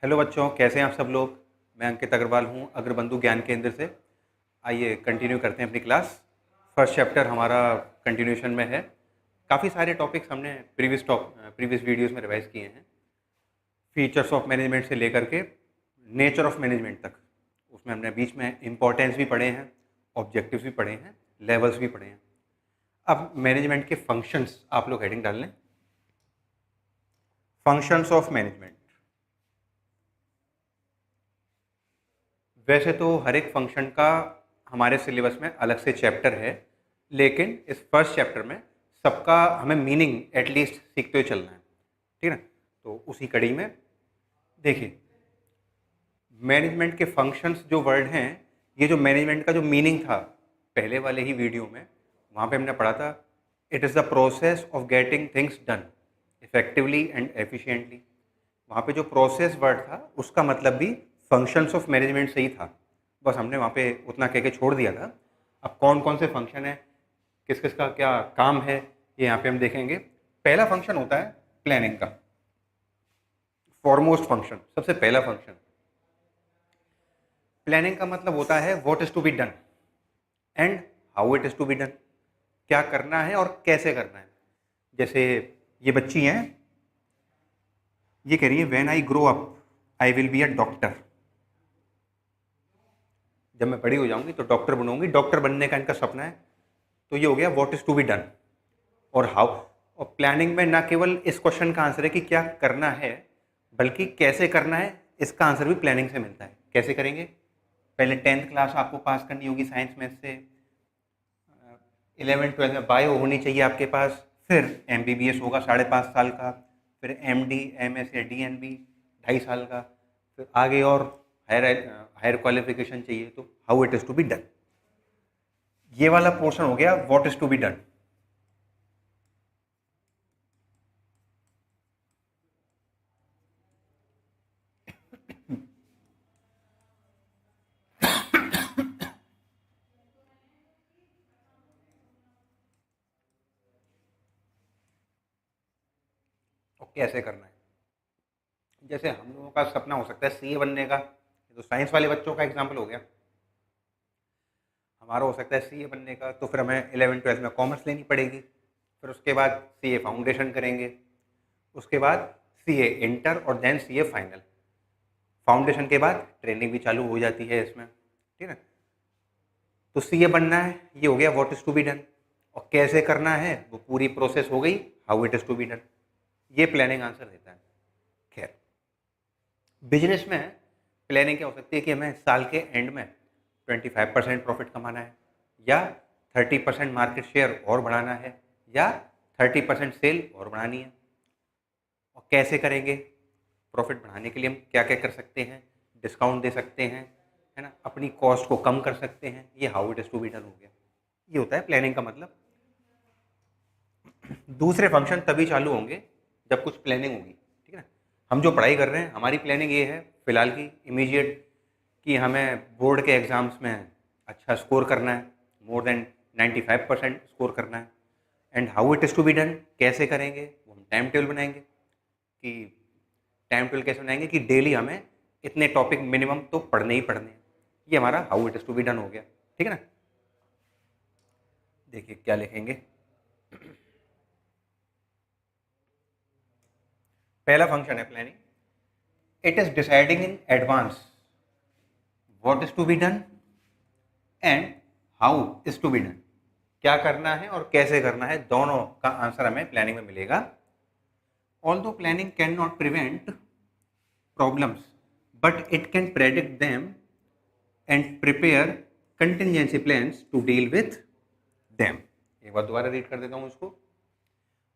Hello बच्चों, कैसे हैं आप सब लोग। मैं अंकित अग्रवाल हूं अग्रबंधु ज्ञान केंद्र से। आइए कंटिन्यू करते हैं अपनी क्लास। फर्स्ट चैप्टर हमारा कंटिन्यूशन में है। काफ़ी सारे टॉपिक्स हमने प्रीवियस वीडियोस में रिवाइज किए हैं। फीचर्स ऑफ मैनेजमेंट से लेकर के नेचर ऑफ मैनेजमेंट तक। उसमें हमने बीच में इम्पोर्टेंस भी पढ़े हैं, ऑब्जेक्टिव्स भी पढ़े हैं, लेवल्स भी पढ़े हैं। अब मैनेजमेंट के फंक्शंस आप लोग हेडिंग डाल लें। Functions of management. वैसे तो हर एक फंक्शन का हमारे सिलेबस में अलग से चैप्टर है, लेकिन इस फर्स्ट चैप्टर में सबका हमें मीनिंग एटलीस्ट सीखते हुए चलना है, ठीक है ना। तो उसी कड़ी में देखिए, मैनेजमेंट के फंक्शंस जो वर्ड हैं, ये जो मैनेजमेंट का जो मीनिंग था पहले वाले ही वीडियो में, वहाँ पे हमने पढ़ा था it is the process of getting things done effectively and efficiently. वहाँ पे जो प्रोसेस वर्ड था उसका मतलब भी फंक्शंस ऑफ मैनेजमेंट से ही था। बस हमने वहाँ पे उतना कह के छोड़ दिया था। अब कौन कौन से फंक्शन है, किस किस का क्या काम है, ये यहाँ पे हम देखेंगे। पहला फंक्शन होता है प्लानिंग का। फॉरमोस्ट फंक्शन, सबसे पहला फंक्शन प्लानिंग का मतलब होता है what is to be done and how it is to be done. क्या करना है और कैसे करना है। जैसे ये बच्ची हैं, ये कह रही है when I grow up I will be a doctor. जब मैं बड़ी हो जाऊंगी तो डॉक्टर बनूंगी, डॉक्टर बनने का इनका सपना है। तो ये हो गया what is to be done और हाउ। और प्लानिंग में ना केवल इस क्वेश्चन का आंसर है कि क्या करना है, बल्कि कैसे करना है इसका आंसर भी प्लानिंग से मिलता है। कैसे करेंगे, पहले 10th क्लास आपको पास करनी होगी साइंस मैथ से। 11th 12th में बायो होनी चाहिए आपके पास। फिर MBBS होगा 5.5 साल का। फिर MD MS या DNB 2.5 साल का। फिर आगे और हायर क्वालिफिकेशन चाहिए तो how it is to be done. ये वाला पोर्शन हो गया what is to be done. और कैसे करना है। जैसे हम लोगों का सपना हो सकता है CA बनने का, ये तो साइंस वाले बच्चों का एग्जाम्पल हो गया। हमारा हो सकता है CA बनने का, तो फिर हमें 11th 12th में कॉमर्स लेनी पड़ेगी। फिर उसके बाद CA फाउंडेशन करेंगे, उसके बाद CA इंटर और देन CA फाइनल। फाउंडेशन के बाद ट्रेनिंग भी चालू हो जाती है इसमें, ठीक है। तो CA बनना है, ये हो गया what is to be done. और कैसे करना है वो पूरी प्रोसेस हो गई how it is to be done. ये प्लानिंग आंसर देता है। खैर, बिजनेस में प्लानिंग क्या हो सकती है कि हमें साल के एंड में 25% प्रॉफिट कमाना है, या 30% मार्केट शेयर और बढ़ाना है, या 30% सेल और बढ़ानी है। और कैसे करेंगे, प्रॉफिट बढ़ाने के लिए हम क्या क्या कर सकते हैं, डिस्काउंट दे सकते हैं, है ना, अपनी कॉस्ट को कम कर सकते हैं। ये how it is to be done हो गया। ये होता है प्लानिंग का मतलब। दूसरे फंक्शन तभी चालू होंगे जब कुछ प्लानिंग होगी, ठीक है ना। हम जो पढ़ाई कर रहे हैं, हमारी प्लानिंग ये है फिलहाल की इमीडिएट, कि हमें बोर्ड के एग्ज़ाम्स में अच्छा स्कोर करना है, मोर देन 95% स्कोर करना है। And how it is to be done, कैसे करेंगे वो हम टाइम टेबल बनाएंगे। कि टाइम टेबल कैसे बनाएंगे कि डेली हमें इतने टॉपिक मिनिमम तो पढ़ने ही पढ़ने हैं। ये हमारा how it is to be done हो गया, ठीक है ना। देखिए क्या लिखेंगे। पहला फंक्शन है planning. It is deciding in advance what is to be done and how is to be done. क्या करना है और कैसे करना है, दोनों का आंसर हमें प्लानिंग में मिलेगा। Although planning can not prevent problems but it can predict them and prepare contingency plans to deal with them. एक बार दोबारा रीड कर देता हूँ इसको।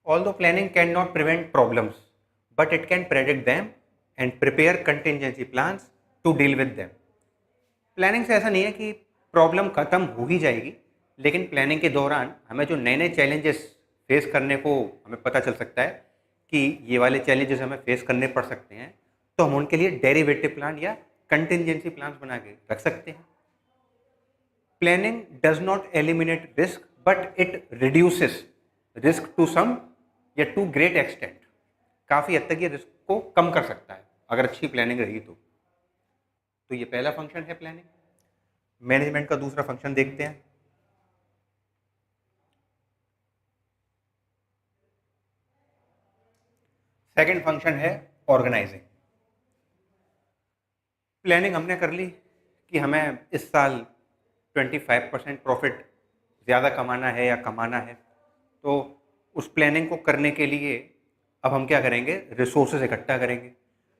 Although planning can not prevent problems but it can predict them and prepare contingency plans to deal with them. Planning से ऐसा नहीं है कि प्रॉब्लम खत्म हो ही जाएगी, लेकिन प्लानिंग के दौरान हमें जो नए नए चैलेंजेस फेस करने को हमें पता चल सकता है कि ये वाले चैलेंजेस हमें फेस करने पड़ सकते हैं, तो हम उनके लिए डेरिवेटिव प्लान या कंटिजेंसी प्लान बना के रख सकते हैं। Planning does not eliminate risk but it reduces risk to some या टू ग्रेट एक्सटेंट। काफ़ी हद तक ये रिस्क को कम कर सकता है। अगर अच्छी प्लानिंग रही तो ये पहला फंक्शन है प्लानिंग। मैनेजमेंट का दूसरा फंक्शन देखते हैं। सेकंड फंक्शन है ऑर्गेनाइजिंग। प्लानिंग हमने कर ली कि हमें इस साल 25% प्रॉफिट ज़्यादा कमाना है या कमाना है, तो उस प्लानिंग को करने के लिए अब हम क्या करेंगे, रिसोर्सेज इकट्ठा करेंगे,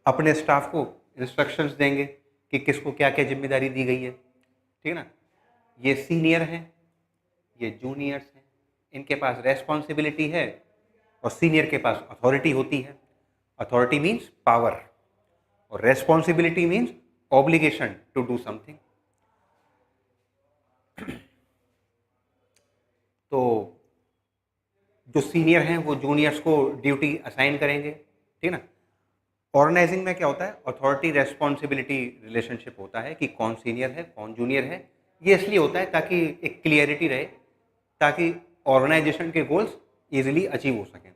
अपने स्टाफ को इंस्ट्रक्शंस देंगे कि किसको क्या क्या जिम्मेदारी दी गई है, ठीक है ना। ये सीनियर हैं, ये जूनियर्स हैं, इनके पास रेस्पॉन्सिबिलिटी है और सीनियर के पास अथॉरिटी होती है। अथॉरिटी मीन्स पावर और responsibility means obligation to do something. तो जो सीनियर हैं वो जूनियर्स को ड्यूटी असाइन करेंगे, ठीक है ना। ऑर्गेनाइजिंग में क्या होता है, अथॉरिटी रेस्पॉन्सिबिलिटी रिलेशनशिप होता है कि कौन सीनियर है कौन जूनियर है। ये इसलिए होता है ताकि एक क्लियरिटी रहे, ताकि ऑर्गेनाइजेशन के गोल्स इजीली अचीव हो सकें।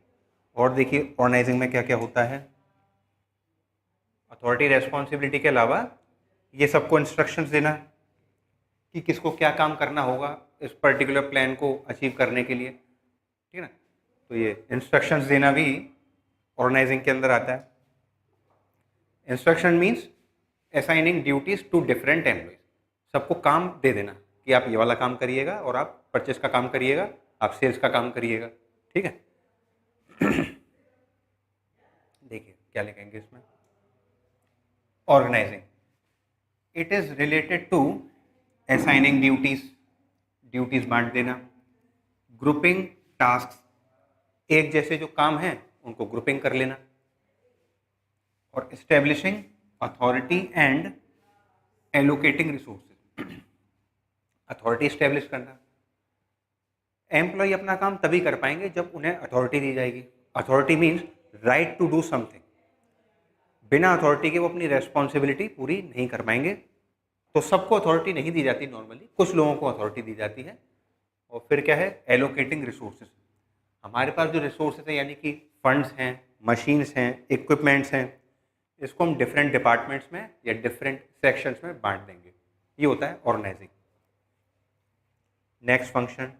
और देखिए ऑर्गेनाइजिंग में क्या क्या होता है, अथॉरिटी रेस्पॉन्सिबिलिटी के अलावा ये सबको इंस्ट्रक्शंस देना कि किसको क्या काम करना होगा इस पर्टिकुलर प्लान को अचीव करने के लिए, ठीक है ना। तो ये इंस्ट्रक्शंस देना भी ऑर्गेनाइजिंग के अंदर आता है। Instruction means assigning duties to different employees, सबको काम दे देना कि आप ये वाला काम करिएगा और आप परचेस का काम करिएगा, आप सेल्स का काम करिएगा, ठीक है। देखिए क्या लिखेंगे इसमें, organising it is related to assigning duties, duties बांट देना, ग्रुपिंग टास्क, एक जैसे जो काम हैं उनको ग्रुपिंग कर लेना, और establishing authority and allocating resources, authority establish करना। एम्प्लॉय अपना काम तभी कर पाएंगे जब उन्हें अथॉरिटी दी जाएगी। Authority means right to do something, बिना अथॉरिटी के वो अपनी रेस्पॉन्सिबिलिटी पूरी नहीं कर पाएंगे। तो सबको अथॉरिटी नहीं दी जाती, नॉर्मली कुछ लोगों को अथॉरिटी दी जाती है। और फिर क्या है, एलोकेटिंग रिसोर्सेज, हमारे पास जो रिसोर्सेज हैं यानी कि फंड्स हैं, मशीन्स हैं, इक्विपमेंट्स हैं, इसको हम डिफरेंट डिपार्टमेंट्स में या डिफरेंट सेक्शंस में बांट देंगे। ये होता है organising. Next function,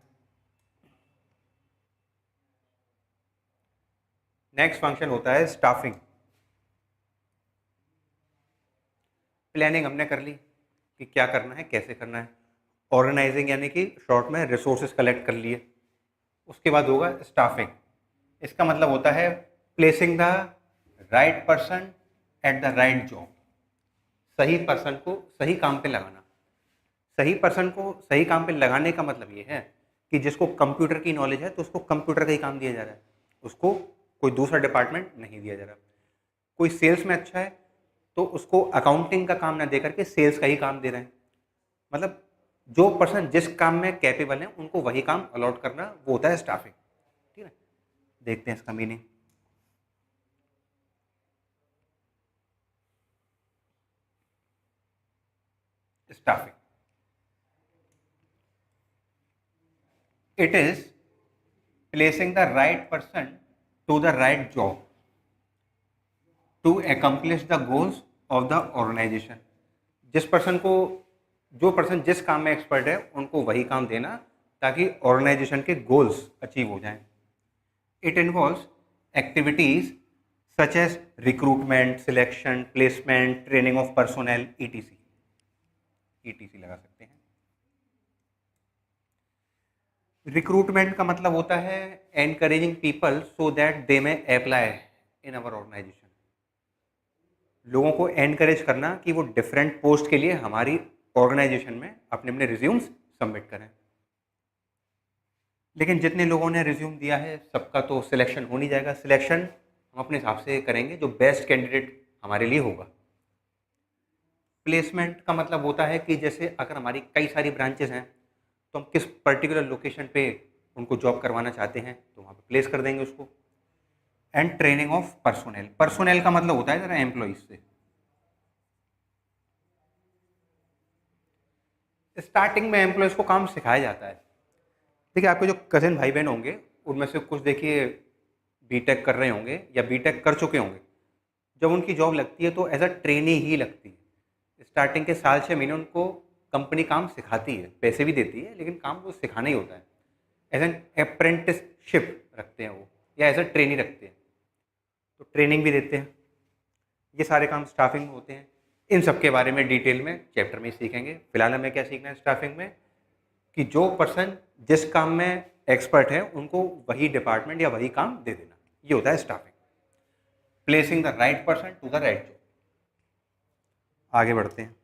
next function होता है स्टाफिंग। प्लानिंग हमने कर ली कि क्या करना है कैसे करना है, ऑर्गेनाइजिंग यानी कि शॉर्ट में रिसोर्सेज कलेक्ट कर लिए। उसके बाद होगा स्टाफिंग, इसका मतलब होता है placing the right person at the right job, सही पर्सन को सही काम पे लगाना। सही पर्सन को सही काम पे लगाने का मतलब ये है कि जिसको कंप्यूटर की नॉलेज है तो उसको कंप्यूटर का ही काम दिया जा रहा है, उसको कोई दूसरा डिपार्टमेंट नहीं दिया जा रहा। कोई सेल्स में अच्छा है तो उसको अकाउंटिंग का काम ना दे करके सेल्स का ही काम दे रहे हैं। मतलब जो पर्सन जिस काम में कैपेबल है उनको वही काम अलॉट करना, वो होता है स्टाफिंग, ठीक है। देखते हैं इसका meaning. Staffing it is placing the right person to the right job to accomplish the goals of the organisation. जिस पर्सन को, जो पर्सन जिस काम में एक्सपर्ट है उनको वही काम देना ताकि ऑर्गेनाइजेशन के गोल्स अचीव हो जाएं। It involves activities such as recruitment, selection, placement, training of personnel, etc, etc लगा सकते हैं। रिक्रूटमेंट का मतलब होता है encouraging people so that they may apply in our organisation, लोगों को एनकरेज करना कि वो डिफरेंट पोस्ट के लिए हमारी ऑर्गेनाइजेशन में अपने अपने रिज्यूम्स सबमिट करें। लेकिन जितने लोगों ने रिज्यूम दिया है सबका तो सिलेक्शन हो नहीं जाएगा, सिलेक्शन हम अपने हिसाब से करेंगे, जो बेस्ट कैंडिडेट हमारे लिए होगा। प्लेसमेंट का मतलब होता है कि जैसे अगर हमारी कई सारी ब्रांचेस हैं तो हम किस पर्टिकुलर लोकेशन पे उनको जॉब करवाना चाहते हैं तो वहाँ पे प्लेस कर देंगे उसको। And training of personnel, personnel का मतलब होता है जरा एम्प्लॉइज से। स्टार्टिंग में एम्प्लॉयज़ को काम सिखाया जाता है। देखिए आपके जो कज़न भाई बहन होंगे उनमें से कुछ देखिए बीटेक कर रहे होंगे या बीटेक कर चुके होंगे। जब उनकी जॉब लगती है तो एज अ ट्रेनी ही लगती है। स्टार्टिंग के साल 6 महीने उनको कंपनी काम सिखाती है, पैसे भी देती है, लेकिन काम तो सिखाना ही होता है। एज एन अप्रेंटिसशिप रखते हैं वो, या एज अ ट्रेनी रखते हैं, तो ट्रेनिंग भी देते हैं। ये सारे काम स्टाफिंग में होते हैं। इन सब के बारे में डिटेल में चैप्टर में ही सीखेंगे। फिलहाल हमें क्या सीखना है स्टाफिंग में, कि जो पर्सन जिस काम में एक्सपर्ट है उनको वही डिपार्टमेंट या वही काम दे देना, ये होता है staffing. Placing the right person to the right job. आगे बढ़ते हैं।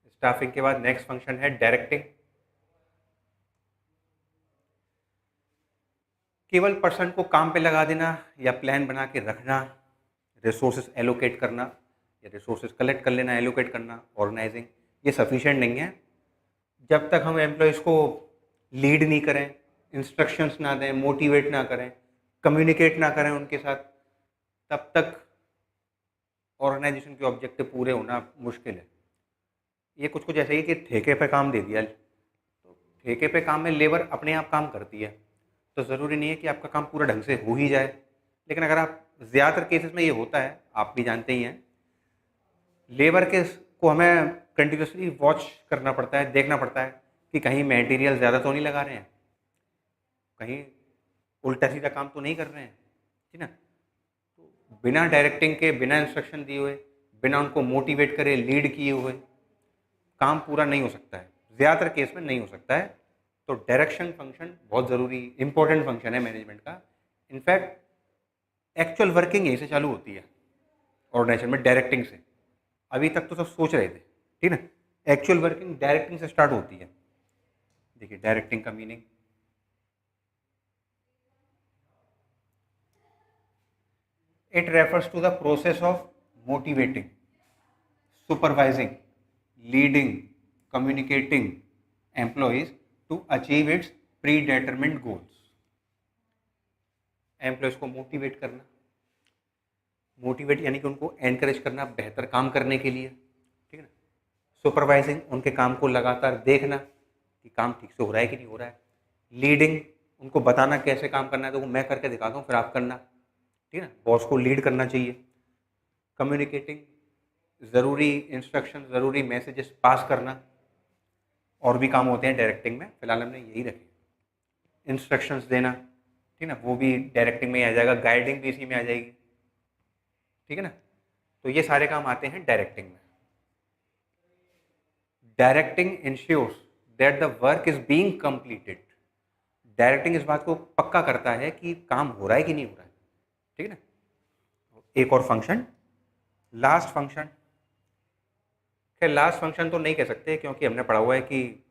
स्टाफिंग के बाद नेक्स्ट फंक्शन है डायरेक्टिंग। केवल पर्सन को काम पे लगा देना या प्लान बना के रखना, रिसोर्सेज एलोकेट करना या रिसोर्सेज कलेक्ट कर लेना, एलोकेट करना, ऑर्गेनाइजिंग, ये सफिशिएंट नहीं है। जब तक हम एम्प्लॉयज़ को लीड नहीं करें, इंस्ट्रक्शंस ना दें, मोटिवेट ना करें, कम्युनिकेट ना करें उनके साथ, तब तक ऑर्गेनाइजेशन के ऑब्जेक्टिव पूरे होना मुश्किल है। ये कुछ कुछ ऐसे ही कि ठेके पे काम दे दिया, तो ठेके पे काम में लेबर अपने आप काम करती है, तो ज़रूरी नहीं है कि आपका काम पूरा ढंग से हो ही जाए। लेकिन अगर आप, ज़्यादातर केसेस में ये होता है, आप भी जानते ही हैं, लेबर के को हमें कंटिन्यूसली वॉच करना पड़ता है, देखना पड़ता है कि कहीं मटेरियल ज़्यादा तो नहीं लगा रहे हैं, कहीं उल्टा सीधा काम तो नहीं कर रहे हैं, ठीक ना। तो बिना डायरेक्टिंग के, बिना इंस्ट्रक्शन दिए हुए, बिना उनको मोटिवेट करे, लीड किए हुए काम पूरा नहीं हो सकता है, ज़्यादातर केस में नहीं हो सकता है। तो डायरेक्शन फंक्शन बहुत ज़रूरी, इंपॉर्टेंट फंक्शन है मैनेजमेंट का। इनफैक्ट एक्चुअल वर्किंग यहीं से चालू होती है ऑर्गेनाइजेशन में, डायरेक्टिंग से। अभी तक तो सब सोच रहे थे, ठीक ना, एक्चुअल वर्किंग डायरेक्टिंग से स्टार्ट होती है। देखिए डायरेक्टिंग का meaning, it refers to the process of motivating, supervising, leading, communicating employees to achieve its predetermined goals. Employees को मोटिवेट करना, मोटिवेट यानी कि उनको एनकरेज करना बेहतर काम करने के लिए, ठीक है ना। सुपरवाइजिंग, उनके काम को लगातार देखना कि काम ठीक से हो रहा है कि नहीं हो रहा है। लीडिंग, उनको बताना कैसे काम करना है, तो वो मैं करके दिखाता हूँ फिर आप करना, ठीक है ना, बॉस को लीड करना चाहिए। कम्युनिकेटिंग, ज़रूरी इंस्ट्रक्शन, ज़रूरी मैसेजेस पास करना। और भी काम होते हैं डायरेक्टिंग में, फिलहाल हमने यही रखे। इंस्ट्रक्शंस देना, ठीक है ना, वो भी डायरेक्टिंग में ही आ जाएगा, गाइडिंग भी इसी में आ जाएगी, ठीक है ना। तो ये सारे काम आते हैं डायरेक्टिंग में। Directing ensures that the work is being completed. Directing इस बात को पक्का करता है कि काम हो रहा है कि नहीं हो रहा है, ठीक है ना। एक और फंक्शन, लास्ट फंक्शन। खैर लास्ट फंक्शन तो नहीं कह सकते, क्योंकि हमने पढ़ा हुआ है कि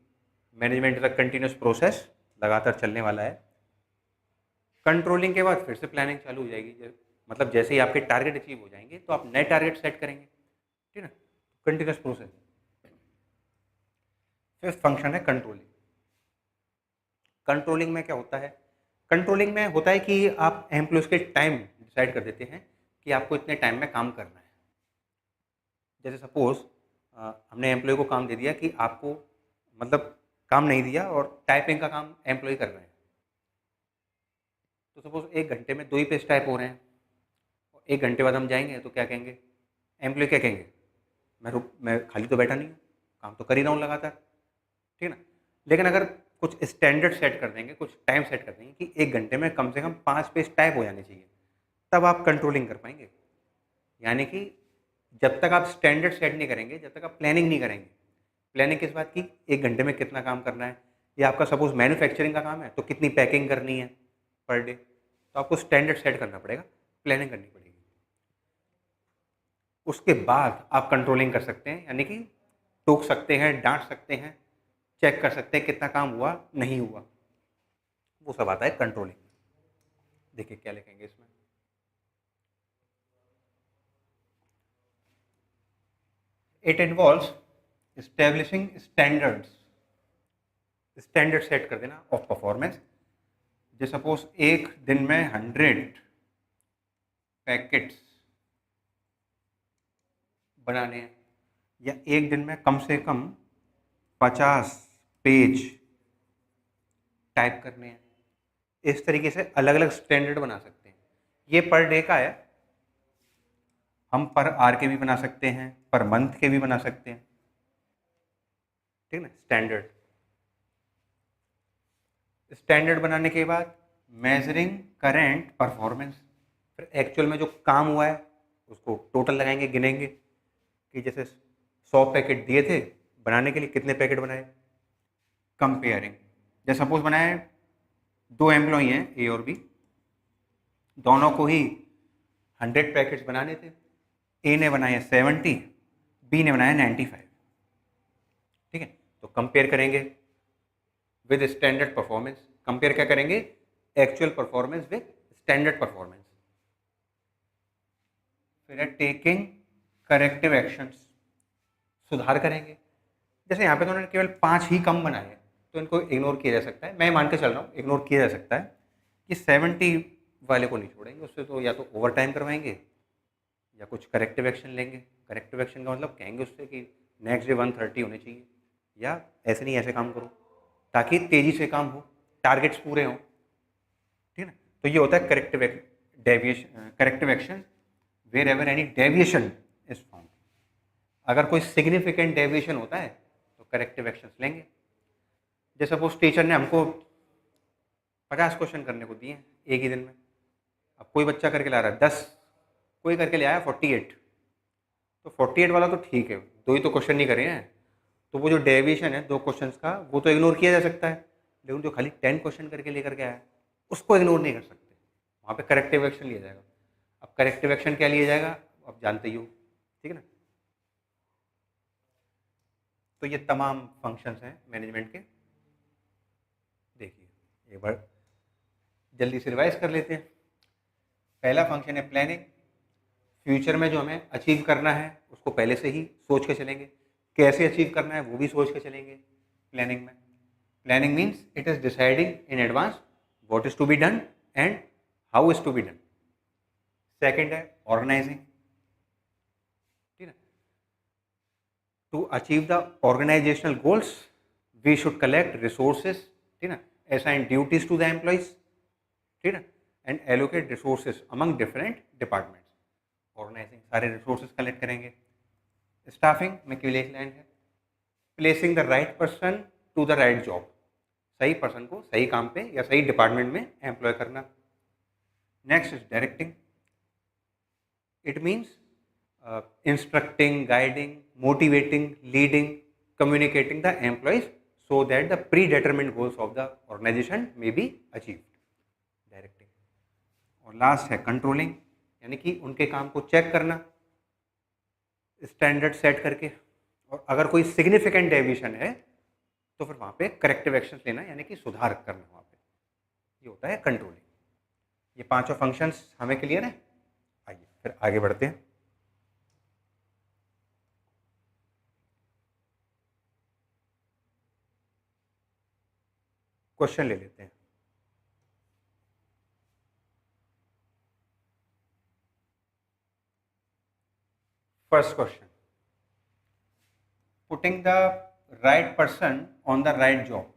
management is a continuous process, लगातार चलने वाला है। कंट्रोलिंग के बाद फिर से प्लानिंग चालू हो जाएगी, मतलब जैसे ही आपके टारगेट अचीव हो जाएंगे तो आप नए टारगेट सेट करेंगे, ठीक है ना, कंटिन्यूस प्रोसेस। फिफ्थ फंक्शन है कंट्रोलिंग। कंट्रोलिंग में क्या होता है, कंट्रोलिंग में होता है कि आप एम्प्लॉयज़ के टाइम डिसाइड कर देते हैं कि आपको इतने टाइम में काम करना है। जैसे सपोज हमने एम्प्लॉय को काम दे दिया कि आपको, मतलब काम नहीं दिया और टाइपिंग का काम एम्प्लॉय कर रहे हैं, तो सपोज 1 घंटे में 2 ही पेज टाइप हो रहे हैं, और 1 घंटे बाद हम जाएंगे तो क्या कहेंगे, एम्प्लॉय क्या कहेंगे, मैं खाली तो बैठा नहीं हूँ, काम तो कर ही रहा हूँ लगातार, ठीक है ना। लेकिन अगर कुछ स्टैंडर्ड सेट कर देंगे, कुछ टाइम सेट कर देंगे कि 1 घंटे में कम से कम 5 पेज टाइप हो जाने चाहिए, तब आप कंट्रोलिंग कर पाएंगे। यानी कि जब तक आप स्टैंडर्ड सेट नहीं करेंगे, जब तक आप प्लानिंग नहीं करेंगे, प्लानिंग किस बात की, 1 घंटे में कितना काम करना है, या आपका सपोज मैन्युफैक्चरिंग का काम है तो कितनी पैकिंग करनी है पर डे, तो आपको स्टैंडर्ड सेट करना पड़ेगा, प्लानिंग करनी पड़ेगी। उसके बाद आप कंट्रोलिंग कर सकते हैं, यानी कि टोक सकते हैं, डांट सकते हैं, चेक कर सकते हैं कितना काम हुआ नहीं हुआ, वो सब आता है कंट्रोलिंग। देखिए क्या लिखेंगे इसमें, it involves establishing standards, standard set कर देना ऑफ परफॉर्मेंस। जो सपोज एक दिन में 100 पैकेट्स बनाने हैं, या एक दिन में कम से कम 50 पेज टाइप करने हैं, इस तरीके से अलग अलग स्टैंडर्ड बना सकते हैं। ये पर डे का है, हम पर आर के भी बना सकते हैं, पर मंथ के भी बना सकते हैं, ठीक है ना। स्टैंडर्ड बनाने के बाद मेजरिंग करेंट परफॉर्मेंस, फिर एक्चुअल में जो काम हुआ है उसको टोटल लगाएंगे, गिनेंगे कि जैसे 100 पैकेट दिए थे बनाने के लिए, कितने पैकेट बनाए। कंपेयरिंग, जैसे सपोज बनाए 2 एम्प्लॉई हैं ए और बी, दोनों को ही 100 पैकेट्स बनाने थे, ए ने बनाए 70, बी ने बनाए 95, ठीक है। तो कंपेयर करेंगे विद स्टैंडर्ड परफॉर्मेंस। कंपेयर क्या करेंगे, actual performance with standard performance. फिर है टेकिंग करेक्टिव एक्शंस, सुधार करेंगे। जैसे यहाँ पे तो उन्होंने केवल 5 ही कम बनाए हैं, तो इनको इग्नोर किया जा सकता है, मैं मान के चल रहा हूँ इग्नोर किया जा सकता है कि 70 वाले को नहीं छोड़ेंगे, उससे तो या तो ओवर टाइम करवाएंगे या कुछ करेक्टिव एक्शन लेंगे। करेक्टिव एक्शन का मतलब कहेंगे उससे कि नेक्स्ट डे 130 होने चाहिए, या ऐसे नहीं ऐसे काम करो ताकि तेज़ी से काम हो, टारगेट्स पूरे हों, ठीक है ना। तो ये होता है corrective action wherever any deviation is found. अगर कोई सिग्निफिकेंट डेविएशन होता है तो करेक्टिव एक्शन लेंगे। जैसे सपोज टीचर ने हमको 50 क्वेश्चन करने को दिए हैं एक ही दिन में, अब कोई बच्चा करके ला रहा है 10, कोई करके ले आया 48, तो 48 वाला तो ठीक है, 2 ही तो क्वेश्चन नहीं करे हैं, तो वो जो डेविएशन है 2 क्वेश्चन का वो तो इग्नोर किया जा सकता है, लेकिन जो खाली 10 क्वेश्चन करके लेकर के आया उसको इग्नोर नहीं कर सकते, वहाँ पे करेक्टिव एक्शन लिया जाएगा। अब करेक्टिव एक्शन क्या लिया जाएगा आप जानते ही हो, ठीक है ना। तो ये तमाम फंक्शंस हैं मैनेजमेंट के। देखिए एक बार जल्दी से रिवाइज कर लेते हैं। पहला फंक्शन है प्लानिंग, फ्यूचर में जो हमें अचीव करना है उसको पहले से ही सोच के चलेंगे, कैसे अचीव करना है वो भी सोच के चलेंगे प्लानिंग में। Planning means it is deciding in advance what is to be done and how is to be done. Second है ऑर्गेनाइजिंग, ठीक है। To achieve the organisational goals we should collect resources, ठीक है, assign duties to the employees, ठीक है, and allocate resources among different departments. Organising, सारे resources collect करेंगे। Staffing में केवल एक लाइन है, placing the right person to the right job, सही पर्सन को सही काम पे या सही डिपार्टमेंट में एम्प्लॉय करना। Next is directing, it means instructing, guiding, motivating, leading, communicating the employees so that the predetermined goals of the organization may be achieved, directing। और लास्ट है कंट्रोलिंग, यानी कि उनके काम को चेक करना स्टैंडर्ड सेट करके, और अगर कोई सिग्निफिकेंट डेविएशन है तो फिर वहाँ पे करेक्टिव एक्शन लेना, यानी कि सुधार करना वहाँ पे, ये होता है कंट्रोलिंग। ये पांचों फंक्शंस हमें क्लियर है। आइए फिर आगे बढ़ते हैं। क्वेश्चन ले लेते हैं। First question, putting the right person on the right job,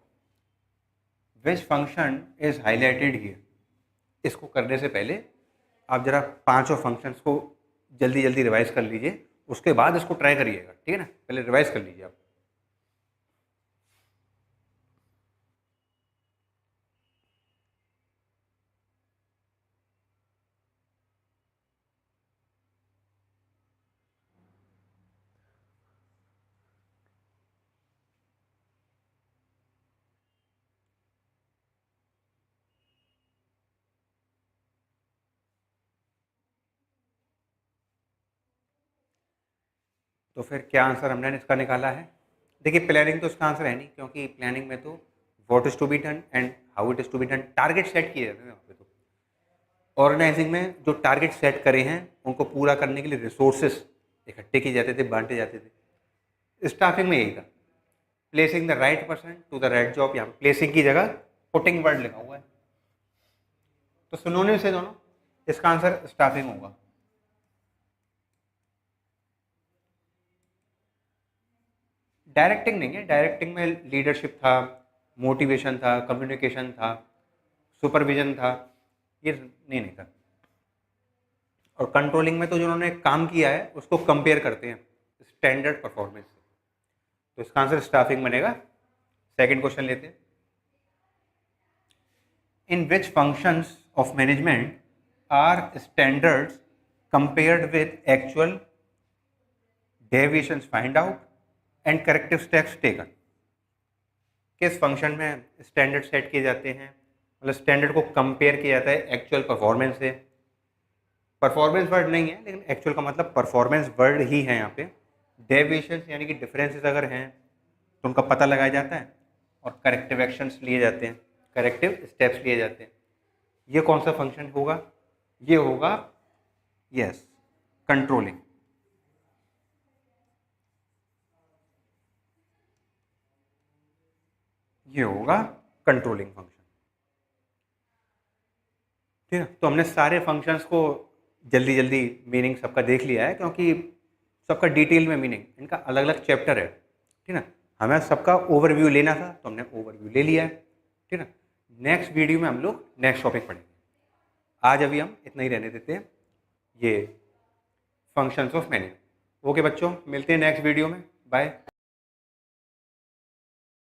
which function is highlighted here. इसको करने से पहले आप जरा पांचों फंक्शंस को जल्दी जल्दी रिवाइज कर लीजिए, उसके बाद इसको ट्राई करिएगा, ठीक है ना। पहले रिवाइज कर लीजिए आप। तो फिर क्या आंसर हमने इसका निकाला है। देखिए प्लानिंग तो इसका आंसर है नहीं, क्योंकि प्लानिंग में तो what is to be done and how it is to be done target set किए जाते हैं वहाँ पे। तो ऑर्गेनाइजिंग में जो टारगेट सेट करे हैं उनको पूरा करने के लिए रिसोर्सेस इकट्ठे किए जाते थे, बांटे जाते थे। स्टाफिंग में यही था, placing the right person to the right job, यहाँ प्लेसिंग की जगह पुटिंग वर्ड लिखा हुआ है, तो सिनोनिम से दोनों, इसका आंसर स्टाफिंग होगा। डायरेक्टिंग नहीं है, डायरेक्टिंग में लीडरशिप था, मोटिवेशन था, कम्युनिकेशन था, सुपरविजन था, ये नहीं था। और कंट्रोलिंग में तो जिन्होंने काम किया है उसको कंपेयर करते हैं स्टैंडर्ड परफॉर्मेंस से। तो इसका आंसर स्टाफिंग बनेगा। सेकंड क्वेश्चन लेते हैं। In which functions of management are standards compared with actual deviations find out and corrective steps taken. किस फंक्शन में स्टैंडर्ड सेट किए जाते हैं, मतलब स्टैंडर्ड को कंपेयर किया जाता है एक्चुअल परफॉर्मेंस से। परफॉर्मेंस वर्ड नहीं है लेकिन एक्चुअल का मतलब परफॉर्मेंस वर्ड ही है यहाँ पे। डेविएशंस यानी कि डिफरेंसेस अगर हैं तो उनका पता लगाया जाता है और करेक्टिव एक्शंस लिए जाते हैं, करेक्टिव स्टेप्स लिए जाते हैं। ये कौन सा फंक्शन होगा? ये होगा यस कंट्रोलिंग। ये होगा कंट्रोलिंग फंक्शन। ठीक है, तो हमने सारे फंक्शंस को जल्दी जल्दी मीनिंग सबका देख लिया है क्योंकि सबका डिटेल में मीनिंग, इनका अलग अलग चैप्टर है। ठीक है, हमें सबका ओवरव्यू लेना था तो हमने ओवरव्यू ले लिया है। ठीक है, नेक्स्ट वीडियो में हम लोग नेक्स्ट टॉपिक पढ़ेंगे। आज अभी हम इतना ही रहने देते हैं, ये फंक्शंस ऑफ मैनेजमेंट। ओके बच्चों, मिलते हैं नेक्स्ट वीडियो में। बाय।